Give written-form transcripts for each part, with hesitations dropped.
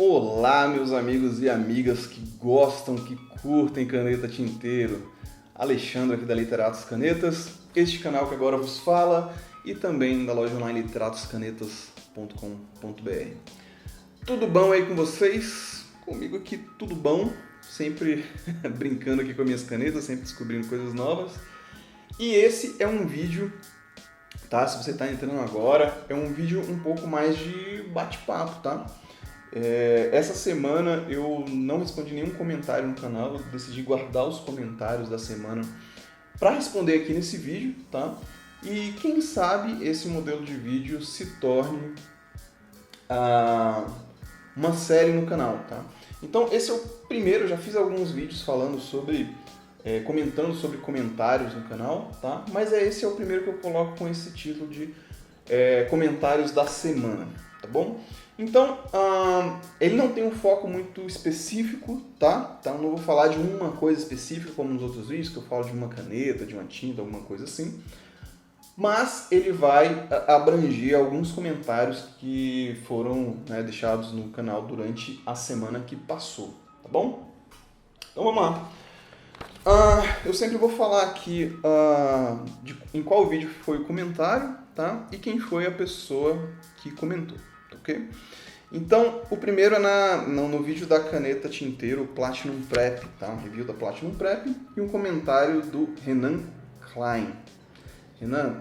Olá, meus amigos e amigas que gostam, que curtem caneta tinteiro. Alexandre aqui da Literatos Canetas, este canal que agora vos fala, e também da loja online literatoscanetas.com.br. Tudo bom aí com vocês? Comigo aqui tudo bom, sempre brincando aqui com as minhas canetas, sempre descobrindo coisas novas. E esse é um vídeo, tá? Se você está entrando agora, é um vídeo um pouco mais de bate-papo, tá? Essa semana eu não respondi nenhum comentário no canal, eu decidi guardar os comentários da semana para responder aqui nesse vídeo, tá? E quem sabe esse modelo de vídeo se torne uma série no canal, tá? Então esse é o primeiro, eu já fiz alguns vídeos falando sobre, comentando sobre comentários no canal, tá? Mas esse é o primeiro que eu coloco com esse título de comentários da semana, tá bom? Então, ele não tem um foco muito específico, tá? Então, não vou falar de uma coisa específica, como nos outros vídeos, que eu falo de uma caneta, de uma tinta, alguma coisa assim. Mas ele vai abranger alguns comentários que foram, né, deixados no canal durante a semana que passou, tá bom? Então, vamos lá. Eu sempre vou falar aqui em qual vídeo foi o comentário, tá? E quem foi a pessoa que comentou. Okay? Então, o primeiro é no vídeo da caneta tinteiro Platinum Prep, tá? Um review da Platinum Prep e um comentário do Renan Klein. Renan,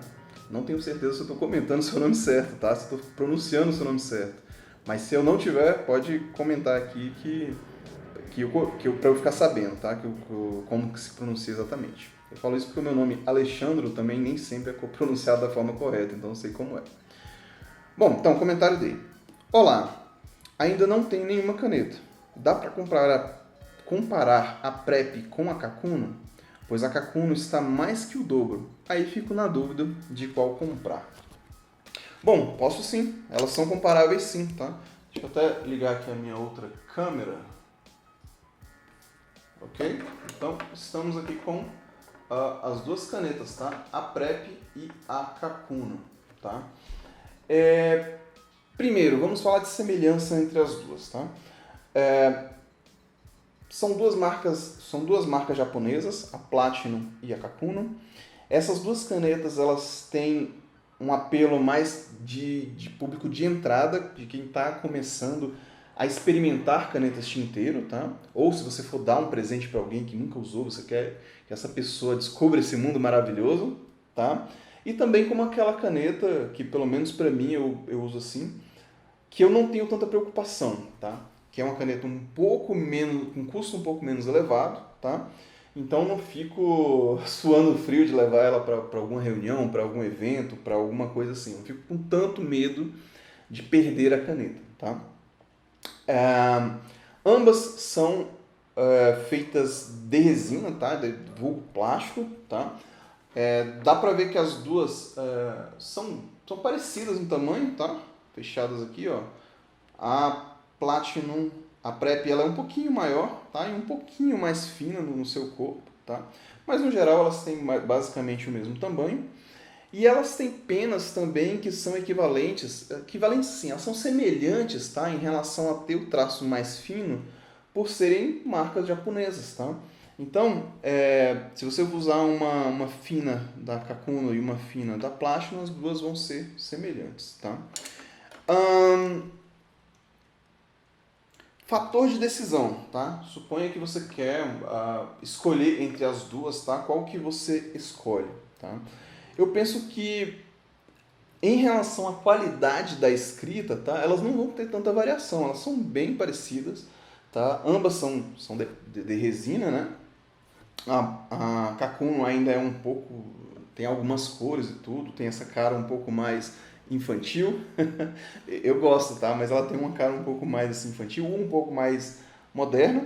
não tenho certeza se eu estou comentando o seu nome certo, tá? Se estou pronunciando o seu nome certo. Mas se eu não tiver, pode comentar aqui para eu ficar sabendo, tá? Como que se pronuncia exatamente. Eu falo isso porque o meu nome Alexandre também nem sempre é pronunciado da forma correta, então eu sei como é. Bom, então, comentário dele. Olá, ainda não tenho nenhuma caneta. Dá para comparar a Prep com a Kakuno? Pois a Kakuno está mais que o dobro. Aí fico na dúvida de qual comprar. Bom, posso sim. Elas são comparáveis sim, tá? Deixa eu até ligar aqui a minha outra câmera. Ok? Então, estamos aqui com as duas canetas, tá? A Prep e a Kakuno, tá? Primeiro, vamos falar de semelhança entre as duas, tá? São duas marcas japonesas, a Platinum e a Kakuno. Essas duas canetas, elas têm um apelo mais de público de entrada, de quem está começando a experimentar canetas tinteiro, tá? Ou se você for dar um presente para alguém que nunca usou, você quer que essa pessoa descubra esse mundo maravilhoso, tá? E também como aquela caneta, que pelo menos para mim eu uso assim, que eu não tenho tanta preocupação, tá? Que é uma caneta um pouco menos, com custo um pouco menos elevado, tá? Então não fico suando frio de levar ela para alguma reunião, para algum evento, para alguma coisa assim. Não fico com tanto medo de perder a caneta, tá? Ambas são feitas de resina, tá? De vulgo plástico, tá? Dá pra ver que as duas são parecidas no tamanho, tá? Fechadas aqui, ó. A Platinum, a Prep, ela é um pouquinho maior, tá? E um pouquinho mais fina no seu corpo, tá? Mas no geral elas têm basicamente o mesmo tamanho. E elas têm penas também que são equivalentes sim, elas são semelhantes, tá? Em relação a ter o traço mais fino, por serem marcas japonesas, tá? Então, se você usar uma fina da Kakuno e uma fina da Platinum, as duas vão ser semelhantes, tá? Fator de decisão, tá? Suponha que você quer escolher entre as duas, tá? Qual que você escolhe, tá? Eu penso que em relação à qualidade da escrita, tá? Elas não vão ter tanta variação, elas são bem parecidas, tá? Ambas são de resina, né? A Kakuno ainda é um pouco, tem algumas cores e tudo, tem essa cara um pouco mais infantil. Eu gosto, tá? Mas ela tem uma cara um pouco mais assim, infantil, um pouco mais moderna.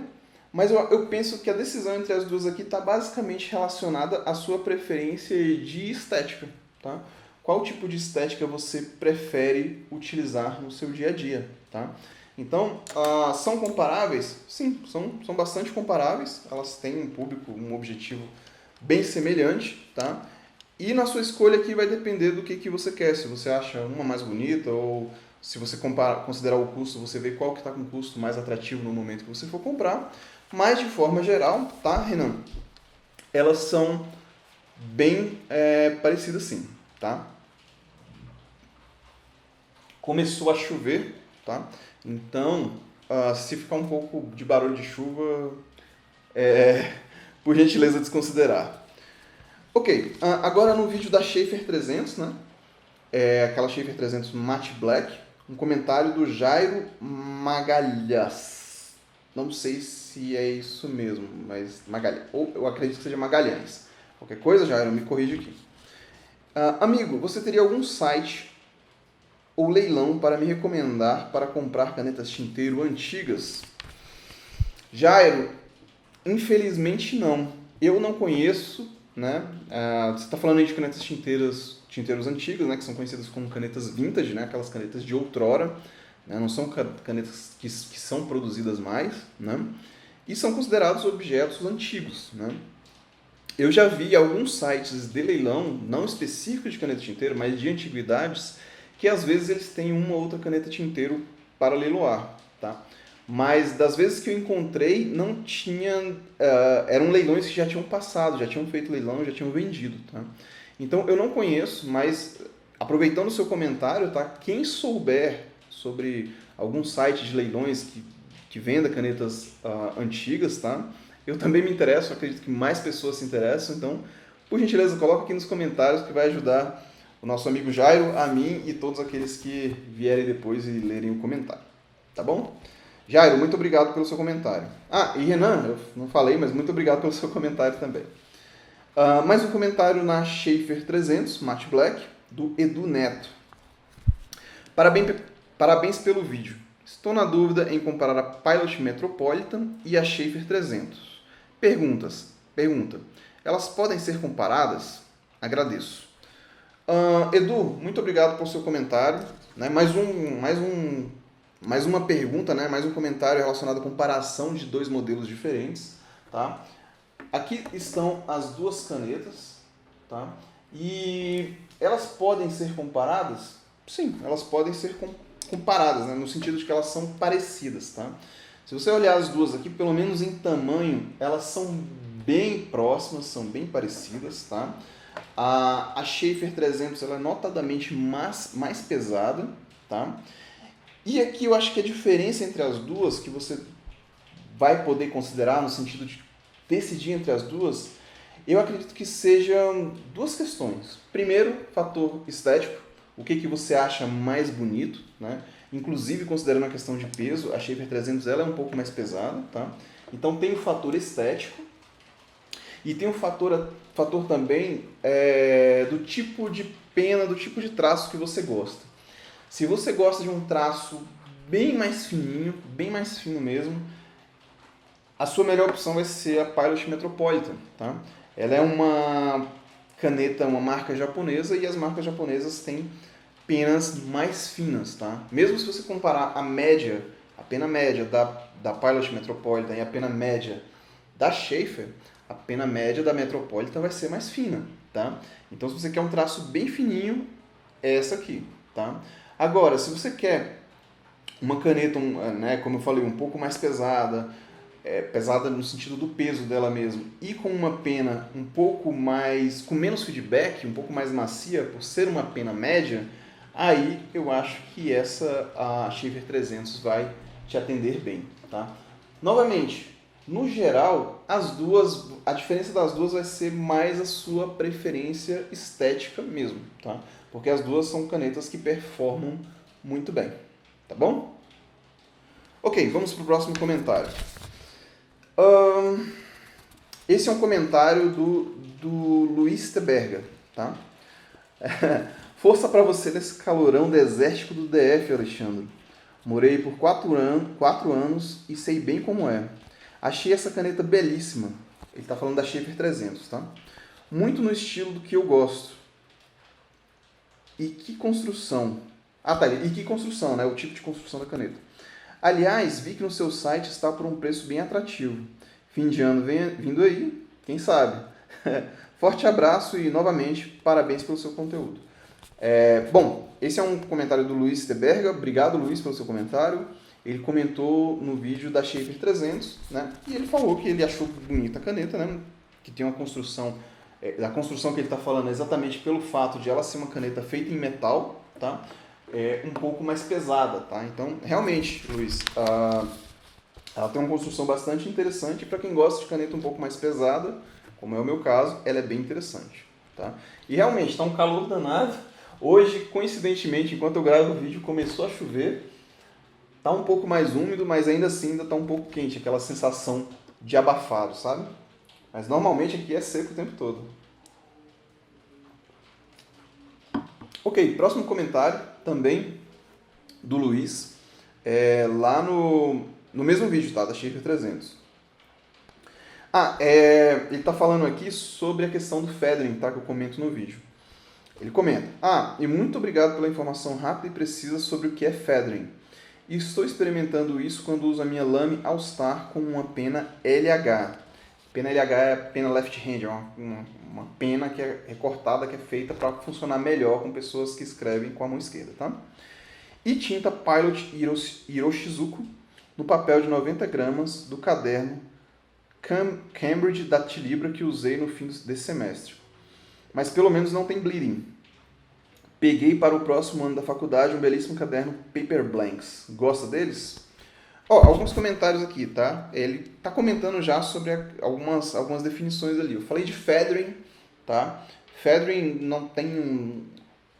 Mas eu penso que a decisão entre as duas aqui está basicamente relacionada à sua preferência de estética, tá? Qual tipo de estética você prefere utilizar no seu dia a dia, tá? Então, são comparáveis? Sim, são bastante comparáveis. Elas têm um público, um objetivo bem semelhante, tá? E na sua escolha aqui vai depender do que você quer. Se você acha uma mais bonita ou Se você considerar o custo, você vê qual que está com o custo mais atrativo no momento que você for comprar. Mas, de forma geral, tá, Renan? Elas são bem parecidas sim, tá? Começou a chover, tá? Então, se ficar um pouco de barulho de chuva, por gentileza desconsiderar. Ok, agora no vídeo da Schaefer 300, né? Aquela Schaefer 300 Matte Black, um comentário do Jairo Magalhães. Não sei se é isso mesmo, mas Magalhães, ou eu acredito que seja Magalhães. Qualquer coisa, Jairo, me corrija aqui. Amigo, você teria algum site ou leilão para me recomendar para comprar canetas tinteiro antigas? Jairo, infelizmente não. Eu não conheço, né? Você está falando aí de canetas tinteiros antigas, né? Que são conhecidas como canetas vintage, né? Aquelas canetas de outrora, né? Não são canetas que são produzidas mais, né? E são considerados objetos antigos, né? Eu já vi alguns sites de leilão, não específicos de caneta tinteiro, mas de antiguidades, que às vezes eles têm uma ou outra caneta tinteiro para leiloar, tá? Mas das vezes que eu encontrei, não tinha... eram leilões que já tinham passado, já tinham feito leilão, já tinham vendido, tá? Então eu não conheço, mas aproveitando o seu comentário, tá? Quem souber sobre algum site de leilões que venda canetas antigas, tá? Eu também me interesso, acredito que mais pessoas se interessam, então, por gentileza, coloca aqui nos comentários que vai ajudar o nosso amigo Jairo, a mim e todos aqueles que vierem depois e lerem o comentário, tá bom? Jairo, muito obrigado pelo seu comentário. E Renan, eu não falei, mas muito obrigado pelo seu comentário também. Mais um comentário na Schaefer 300, Matte Black, do Edu Neto. Parabéns pelo vídeo. Estou na dúvida em comparar a Pilot Metropolitan e a Schaefer 300. Pergunta. Elas podem ser comparadas? Agradeço. Edu, muito obrigado pelo seu comentário. Né? Mais uma pergunta, né? Mais um comentário relacionado à comparação de dois modelos diferentes. Tá? Aqui estão as duas canetas. Tá? E elas podem ser comparadas? Sim, elas podem ser comparadas, né? No sentido de que elas são parecidas. Tá? Se você olhar as duas aqui, pelo menos em tamanho, elas são bem próximas, são bem parecidas, tá? A Schaefer 300 ela é notadamente mais pesada, tá? E aqui eu acho que a diferença entre as duas, que você vai poder considerar no sentido de decidir entre as duas, eu acredito que sejam duas questões. Primeiro, fator estético, o que você acha mais bonito, né? Inclusive, considerando a questão de peso, a Schaefer 300 ela é um pouco mais pesada, tá? Então tem o fator estético e tem o fator também do tipo de pena, do tipo de traço que você gosta. Se você gosta de um traço bem mais fininho, bem mais fino mesmo, a sua melhor opção vai ser a Pilot Metropolitan, tá? Ela é uma caneta, uma marca japonesa, e as marcas japonesas têm penas mais finas, tá? Mesmo se você comparar a pena média da Pilot Metropolitan e a pena média da Schaefer, a pena média da Metropolitan vai ser mais fina, tá? Então, se você quer um traço bem fininho, é essa aqui, tá? Agora, se você quer uma caneta, né, como eu falei, um pouco mais pesada, pesada no sentido do peso dela mesmo, e com uma pena um pouco mais, com menos feedback, um pouco mais macia, por ser uma pena média, aí eu acho que a Schaefer 300 vai te atender bem, tá? Novamente, no geral, a diferença das duas vai ser mais a sua preferência estética mesmo, tá? Porque as duas são canetas que performam muito bem, tá bom? Ok, vamos para o próximo comentário. Esse é um comentário do Luiz Teberga, tá? Força para você nesse calorão desértico do DF, Alexandre. Morei por 4 anos e sei bem como é. Achei essa caneta belíssima. Ele está falando da Schaefer 300, tá? Muito no estilo do que eu gosto. E que construção. E que construção, né? O tipo de construção da caneta. Aliás, vi que no seu site está por um preço bem atrativo. Fim de ano vindo aí, quem sabe? Forte abraço e, novamente, parabéns pelo seu conteúdo. Bom, esse é um comentário do Luiz Teberga. Obrigado, Luiz, pelo seu comentário. Ele comentou no vídeo da Shaper 300, né? E ele falou que ele achou bonita a caneta, né? Que tem uma construção... a construção que ele está falando é exatamente pelo fato de ela ser uma caneta feita em metal, tá? Um pouco mais pesada, tá? Então, realmente, Luiz, ela tem uma construção bastante interessante. Para quem gosta de caneta um pouco mais pesada, como é o meu caso, ela é bem interessante, tá? E realmente, está um calor danado. Hoje, coincidentemente, enquanto eu gravo o vídeo, começou a chover. Tá um pouco mais úmido, mas ainda assim ainda tá um pouco quente, aquela sensação de abafado, sabe? Mas normalmente aqui é seco o tempo todo. Ok, próximo comentário também do Luiz, lá no mesmo vídeo, tá? Da Shaper 300. Ele tá falando aqui sobre a questão do feathering, tá? Que eu comento no vídeo. Ele comenta: e muito obrigado pela informação rápida e precisa sobre o que é feathering. E estou experimentando isso quando uso a minha Lamy All Star com uma pena LH. Pena LH é a pena left hand, é uma pena que é recortada, que é feita para funcionar melhor com pessoas que escrevem com a mão esquerda, tá? E tinta Pilot Hiroshizuku no papel de 90 gramas do caderno Cambridge da Tilibra que usei no fim desse semestre. Mas pelo menos não tem bleeding. Peguei para o próximo ano da faculdade um belíssimo caderno Paper Blanks. Gosta deles? Alguns comentários aqui, tá? Ele tá comentando já sobre algumas definições ali. Eu falei de feathering, tá? Feathering não tem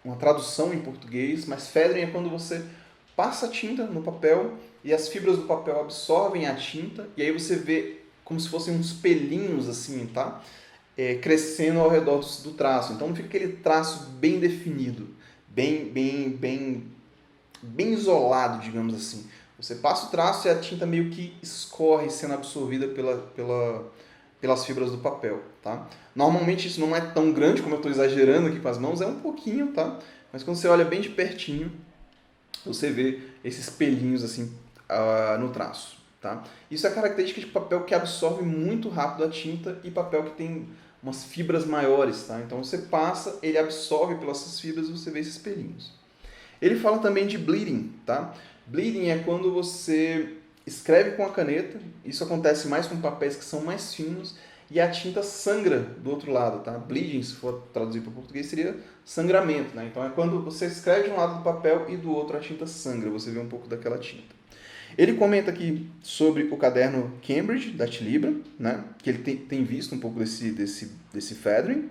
uma tradução em português, mas feathering é quando você passa a tinta no papel e as fibras do papel absorvem a tinta e aí você vê como se fossem uns pelinhos assim, tá? Crescendo ao redor do traço. Então não fica aquele traço bem definido, bem isolado, digamos assim. Você passa o traço e a tinta meio que escorre sendo absorvida pelas fibras do papel, tá? Normalmente isso não é tão grande como eu estou exagerando aqui com as mãos, é um pouquinho, tá? Mas quando você olha bem de pertinho, você vê esses pelinhos assim no traço, tá? Isso é característica de papel que absorve muito rápido a tinta e papel que tem umas fibras maiores, tá? Então você passa, ele absorve pelas fibras e você vê esses pelinhos. Ele fala também de bleeding, tá? Bleeding é quando você escreve com a caneta, isso acontece mais com papéis que são mais finos e a tinta sangra do outro lado, tá? Bleeding, se for traduzir para o português, seria sangramento, né? Então é quando você escreve de um lado do papel e do outro a tinta sangra, você vê um pouco daquela tinta. Ele comenta aqui sobre o caderno Cambridge, da Tilibra, né? Que ele tem visto um pouco desse feathering.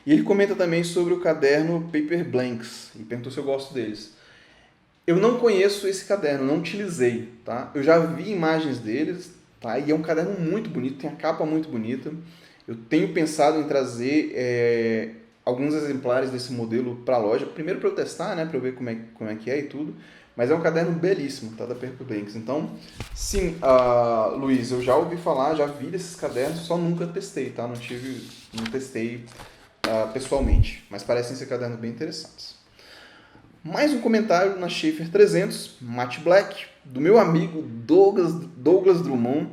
E ele comenta também sobre o caderno Paper Blanks, e perguntou se eu gosto deles. Eu não conheço esse caderno, não utilizei, tá? Eu já vi imagens deles, tá? E é um caderno muito bonito, tem a capa muito bonita. Eu tenho pensado em trazer alguns exemplares desse modelo para a loja, primeiro para eu testar, né? Para eu ver como é que é e tudo. Mas é um caderno belíssimo, tá? Da Paper Blanks. Então, sim, Luiz, eu já ouvi falar, já vi desses cadernos, só nunca testei, tá? Não testei pessoalmente, mas parecem ser cadernos bem interessantes. Mais um comentário na Shaper 300, Matte Black, do meu amigo Douglas Drummond.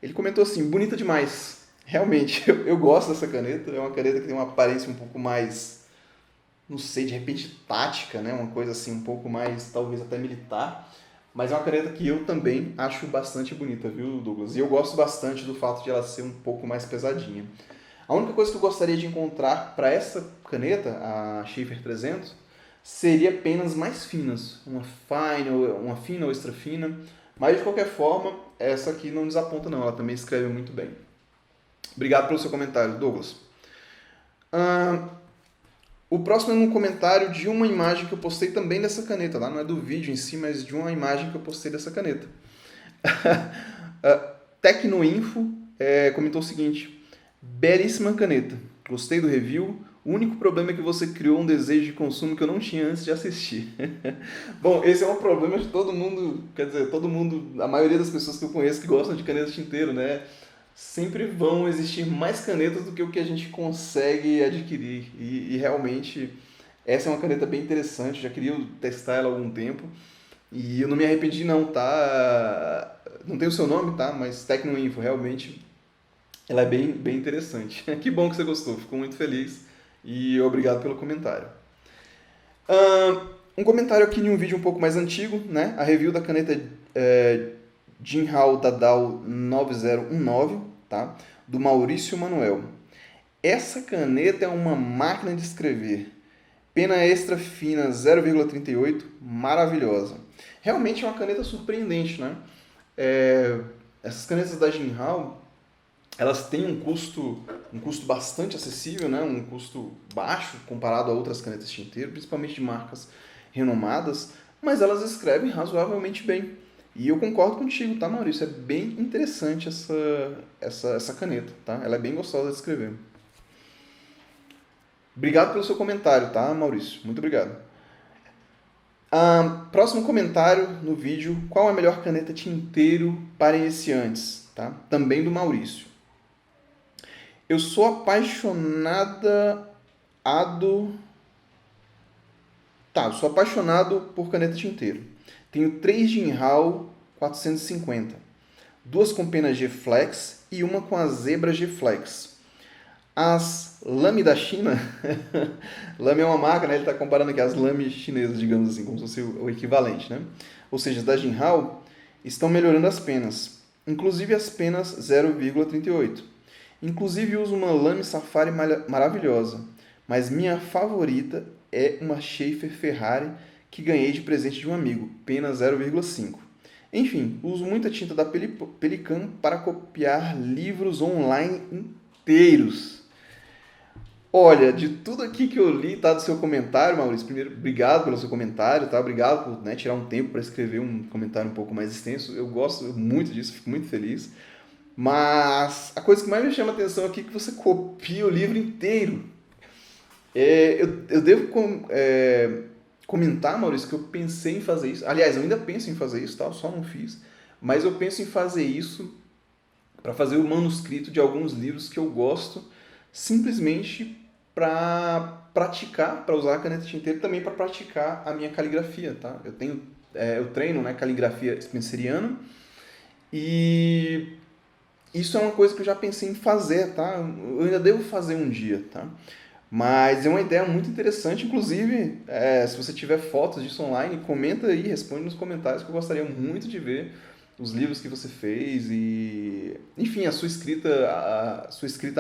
Ele comentou assim: bonita demais. Realmente, eu gosto dessa caneta. É uma caneta que tem uma aparência um pouco mais, não sei, de repente tática, né? Uma coisa assim um pouco mais, talvez até militar. Mas é uma caneta que eu também acho bastante bonita, viu, Douglas? E eu gosto bastante do fato de ela ser um pouco mais pesadinha. A única coisa que eu gostaria de encontrar para essa caneta, a Shaper 300, seria penas mais finas, uma fina ou extra fina, mas de qualquer forma, essa aqui não desaponta não, ela também escreve muito bem. Obrigado pelo seu comentário, Douglas. O próximo é um comentário de uma imagem que eu postei também dessa caneta, tá? Não é do vídeo em si, mas de uma imagem que eu postei dessa caneta. Tecnoinfo comentou o seguinte: belíssima caneta, gostei do review. O único problema é que você criou um desejo de consumo que eu não tinha antes de assistir. Bom, esse é um problema de todo mundo, quer dizer, a maioria das pessoas que eu conheço que gostam de caneta tinteiro, né? Sempre vão existir mais canetas do que o que a gente consegue adquirir. E realmente, essa é uma caneta bem interessante, já queria testar ela há algum tempo. E eu não me arrependi não, tá? Não tem o seu nome, tá? Mas Tecnoinfo, realmente, ela é bem interessante. Que bom que você gostou, fico muito feliz. E obrigado pelo comentário. Um comentário aqui de um vídeo um pouco mais antigo, né? A review da caneta Jinhao Dadao 9019, tá? Do Maurício Manuel. Essa caneta é uma máquina de escrever. Pena extra fina 0,38, maravilhosa. Realmente é uma caneta surpreendente, né? Essas canetas da Jinhao, elas têm um custo bastante acessível, né? Um custo baixo comparado a outras canetas tinteiro, principalmente de marcas renomadas, mas elas escrevem razoavelmente bem. E eu concordo contigo, tá, Maurício? É bem interessante essa caneta, tá? Ela é bem gostosa de escrever. Obrigado pelo seu comentário, tá, Maurício? Muito obrigado. Próximo comentário no vídeo: qual é a melhor caneta tinteiro para iniciantes? Tá? Também do Maurício. Eu sou apaixonado por caneta tinteiro. Tenho 3 Jinhao 450, 2 com pena G-Flex e uma com a Zebra G-Flex. As Lamy da China, Lamy é uma marca, né? Ele está comparando aqui as Lamy chinesas, digamos assim, como se fosse o equivalente, né? Ou seja, da Jinhao, estão melhorando as penas, inclusive as penas 0,38. Inclusive uso uma Lamy Safari maravilhosa, mas minha favorita é uma Schaefer Ferrari que ganhei de presente de um amigo, pena 0,5. Enfim, uso muita tinta da Pelican para copiar livros online inteiros. Olha, de tudo aqui que eu li, tá, do seu comentário, Maurício, primeiro, obrigado pelo seu comentário, tá? Obrigado por, né, tirar um tempo para escrever um comentário um pouco mais extenso. Eu gosto muito disso, fico muito feliz. Mas a coisa que mais me chama a atenção aqui é que você copia o livro inteiro. Eu devo comentar, Maurício, que eu pensei em fazer isso. Aliás, eu ainda penso em fazer isso, tá? Eu só não fiz. Mas eu penso em fazer isso para fazer o manuscrito de alguns livros que eu gosto, simplesmente para praticar, para usar a caneta tinteiro também para praticar a minha caligrafia, tá? Eu treino, né, caligrafia spenceriana e isso é uma coisa que eu já pensei em fazer, tá? Eu ainda devo fazer um dia, tá? Mas é uma ideia muito interessante, inclusive, se você tiver fotos disso online, comenta aí, responde nos comentários que eu gostaria muito de ver os livros que você fez e, enfim, a sua escrita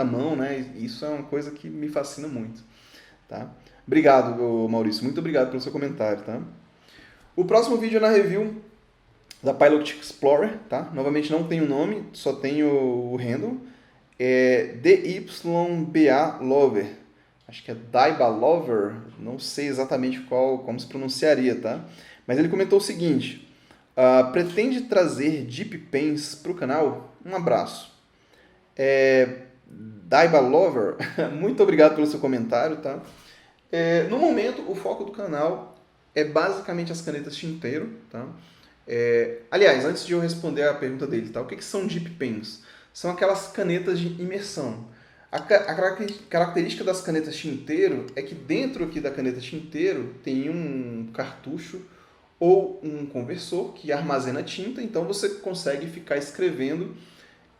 à mão, né? Isso é uma coisa que me fascina muito, tá? Obrigado, Maurício, muito obrigado pelo seu comentário, tá? O próximo vídeo é na review da Pilot Explorer, tá? Novamente não tem o nome, só tem o handle. É DYBA Lover. Acho que é Daiba Lover, não sei exatamente como se pronunciaria, tá? Mas ele comentou o seguinte: pretende trazer Deep Pens para o canal? Um abraço. Daiba Lover, muito obrigado pelo seu comentário, tá? No momento, o foco do canal é basicamente as canetas tinteiro, tá? Aliás, antes de eu responder a pergunta dele, tá? O que são Deep Pens? São aquelas canetas de imersão. A característica das canetas tinteiro é que dentro aqui da caneta tinteiro tem um cartucho ou um conversor que armazena tinta, então você consegue ficar escrevendo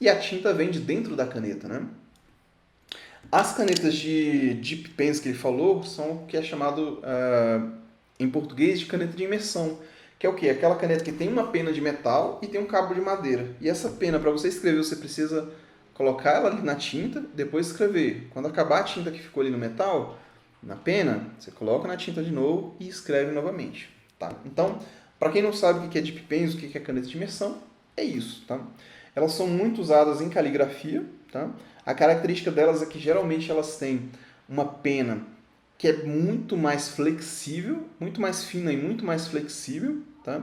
e a tinta vem de dentro da caneta, né? As canetas de Deep Pens que ele falou são o que é chamado em português de caneta de imersão, que é o quê? Aquela caneta que tem uma pena de metal e tem um cabo de madeira. E essa pena, para você escrever, você precisa colocar ela ali na tinta, depois escrever. Quando acabar a tinta que ficou ali no metal, na pena, você coloca na tinta de novo e escreve novamente. Tá? Então, para quem não sabe o que é Deep Pens, o que é caneta de imersão, é isso. Tá? Elas são muito usadas em caligrafia. Tá? A característica delas é que geralmente elas têm uma pena que é muito mais flexível, muito mais fina e muito mais flexível. Tá?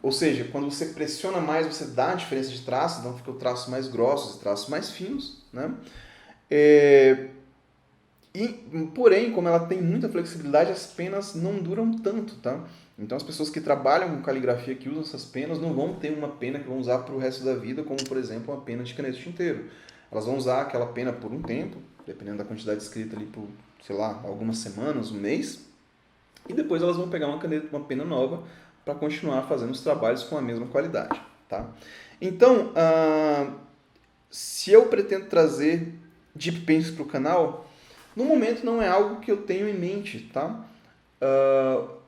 Ou seja, quando você pressiona mais, você dá a diferença de traço, então fica o traço mais grossos e traços mais finos. Né? Porém, como ela tem muita flexibilidade, as penas não duram tanto. Tá? Então as pessoas que trabalham com caligrafia, que usam essas penas, não vão ter uma pena que vão usar para o resto da vida, como por exemplo uma pena de caneta tinteiro. Elas vão usar aquela pena por um tempo, dependendo da quantidade escrita ali por, sei lá, algumas semanas, um mês, e depois elas vão pegar uma pena nova para continuar fazendo os trabalhos com a mesma qualidade. Tá? Então, se eu pretendo trazer Deep Pens para o canal, no momento não é algo que eu tenho em mente. Tá?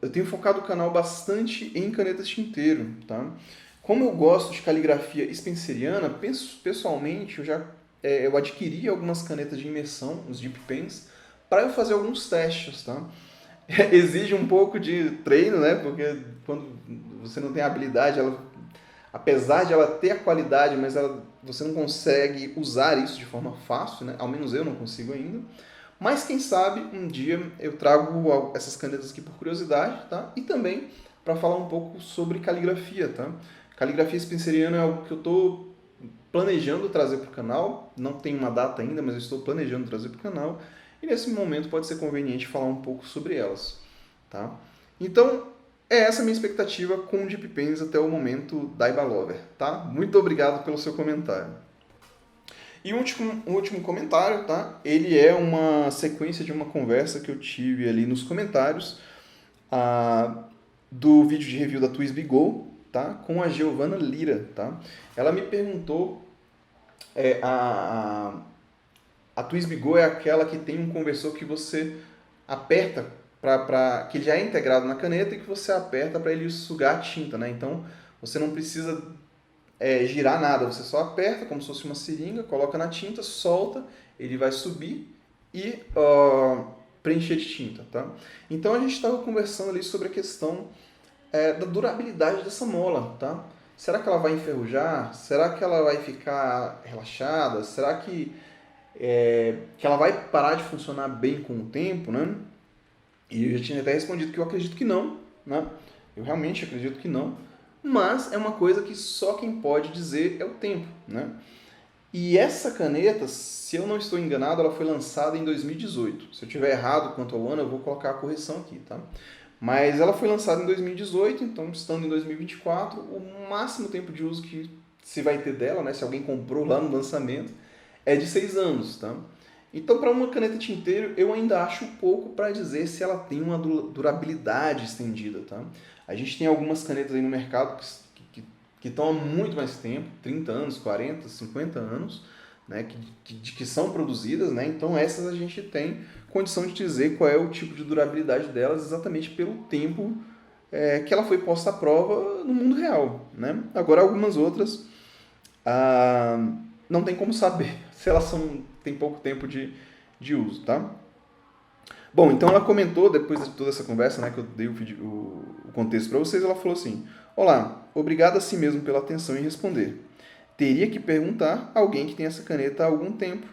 eu tenho focado o canal bastante em canetas tinteiro, tá? Como eu gosto de caligrafia spenceriana, pessoalmente eu adquiri algumas canetas de imersão, os Dip Pens, para eu fazer alguns testes, tá? Exige um pouco de treino, né? Porque quando você não tem habilidade, apesar de ela ter a qualidade, mas você não consegue usar isso de forma fácil, né? Ao menos eu não consigo ainda. Mas quem sabe um dia eu trago essas canetas aqui por curiosidade, tá? E também para falar um pouco sobre caligrafia, tá? Caligrafia spenceriana é algo que eu estou planejando trazer para o canal. Não tem uma data ainda, mas eu estou planejando trazer para o canal. E nesse momento pode ser conveniente falar um pouco sobre elas, tá? Então, é essa a minha expectativa com o Dip Pens até o momento da Ibalover, tá? Muito obrigado pelo seu comentário. E um último comentário, tá? Ele é uma sequência de uma conversa que eu tive ali nos comentários do vídeo de review da TWSBI Go, tá? Com a Giovana Lira, tá? Ela me perguntou, a TWSBI Go é aquela que tem um conversor que você aperta que ele já é integrado na caneta e que você aperta para ele sugar a tinta, né? Então você não precisa girar nada, você só aperta como se fosse uma seringa, coloca na tinta, solta, ele vai subir e preencher de tinta, tá? Então a gente estava conversando ali sobre a questão da durabilidade dessa mola, tá? Será que ela vai enferrujar? Será que ela vai ficar relaxada? Será que ela vai parar de funcionar bem com o tempo, né? E eu já tinha até respondido que eu acredito que não, né? Eu realmente acredito que não. Mas é uma coisa que só quem pode dizer é o tempo, né? E essa caneta, se eu não estou enganado, ela foi lançada em 2018. Se eu tiver errado quanto ao ano, eu vou colocar a correção aqui, tá? Mas ela foi lançada em 2018, então estando em 2024, o máximo tempo de uso que se vai ter dela, né? Se alguém comprou lá no lançamento, é de 6 anos, tá? Então, para uma caneta tinteiro, eu ainda acho pouco para dizer se ela tem uma durabilidade estendida, tá? A gente tem algumas canetas aí no mercado que estão há muito mais tempo, 30 anos, 40, 50 anos, né? Que são produzidas, né? Então, essas a gente tem condição de dizer qual é o tipo de durabilidade delas exatamente pelo tempo que ela foi posta à prova no mundo real, né? Agora, algumas outras não tem como saber se elas têm pouco tempo de uso, tá? Bom, então ela comentou, depois de toda essa conversa, né, que eu dei o contexto para vocês, ela falou assim: olá, obrigado a si mesmo pela atenção em responder. Teria que perguntar a alguém que tem essa caneta há algum tempo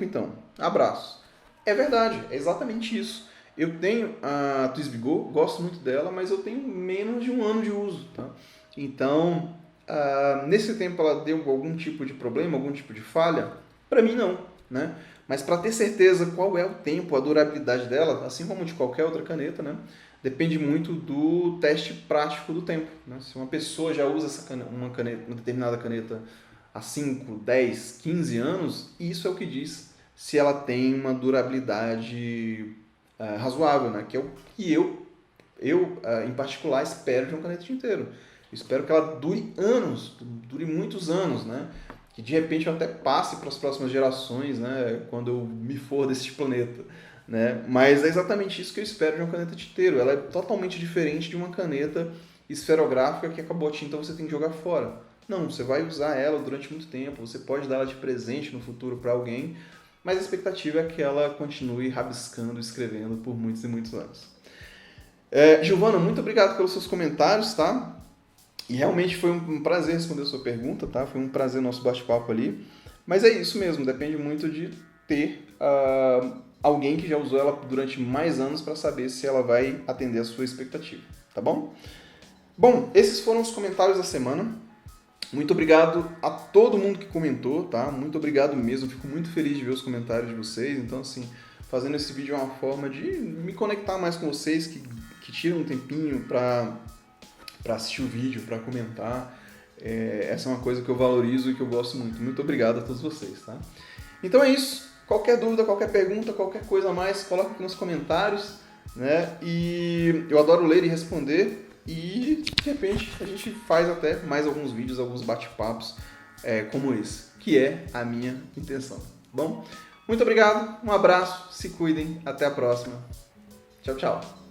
então. Abraço. É verdade, é exatamente isso. Eu tenho a TWSBI Go, gosto muito dela, mas eu tenho menos de um ano de uso, tá? Então, nesse tempo ela deu algum tipo de problema, algum tipo de falha? Para mim não, né? Mas para ter certeza qual é o tempo, a durabilidade dela, assim como de qualquer outra caneta, né? Depende muito do teste prático do tempo, né? Se uma pessoa já usa uma determinada caneta há 5, 10, 15 anos, isso é o que diz se ela tem uma durabilidade razoável, né? Que é o que eu em particular, espero de uma caneta tinteiro. Espero que ela dure anos, dure muitos anos, né? Que de repente eu até passe para as próximas gerações, né? Quando eu me for desse planeta, né? Mas é exatamente isso que eu espero de uma caneta tinteiro. Ela é totalmente diferente de uma caneta esferográfica que acabou a tinta, você tem que jogar fora. Não, você vai usar ela durante muito tempo, você pode dar ela de presente no futuro para alguém, mas a expectativa é que ela continue rabiscando, escrevendo por muitos e muitos anos. Giovana, muito obrigado pelos seus comentários, tá? E realmente foi um prazer responder a sua pergunta, tá? Foi um prazer nosso bate-papo ali. Mas é isso mesmo, depende muito de ter alguém que já usou ela durante mais anos para saber se ela vai atender a sua expectativa, tá bom? Bom, esses foram os comentários da semana. Muito obrigado a todo mundo que comentou, tá? Muito obrigado mesmo, fico muito feliz de ver os comentários de vocês. Então, assim, fazendo esse vídeo é uma forma de me conectar mais com vocês, que tiram um tempinho para assistir o vídeo, para comentar. Essa é uma coisa que eu valorizo e que eu gosto muito. Muito obrigado a todos vocês, tá? Então é isso. Qualquer dúvida, qualquer pergunta, qualquer coisa a mais, coloque aqui nos comentários, né? E eu adoro ler e responder. E, de repente, a gente faz até mais alguns vídeos, alguns bate-papos como esse, que é a minha intenção. Bom, muito obrigado, um abraço, se cuidem, até a próxima. Tchau, tchau.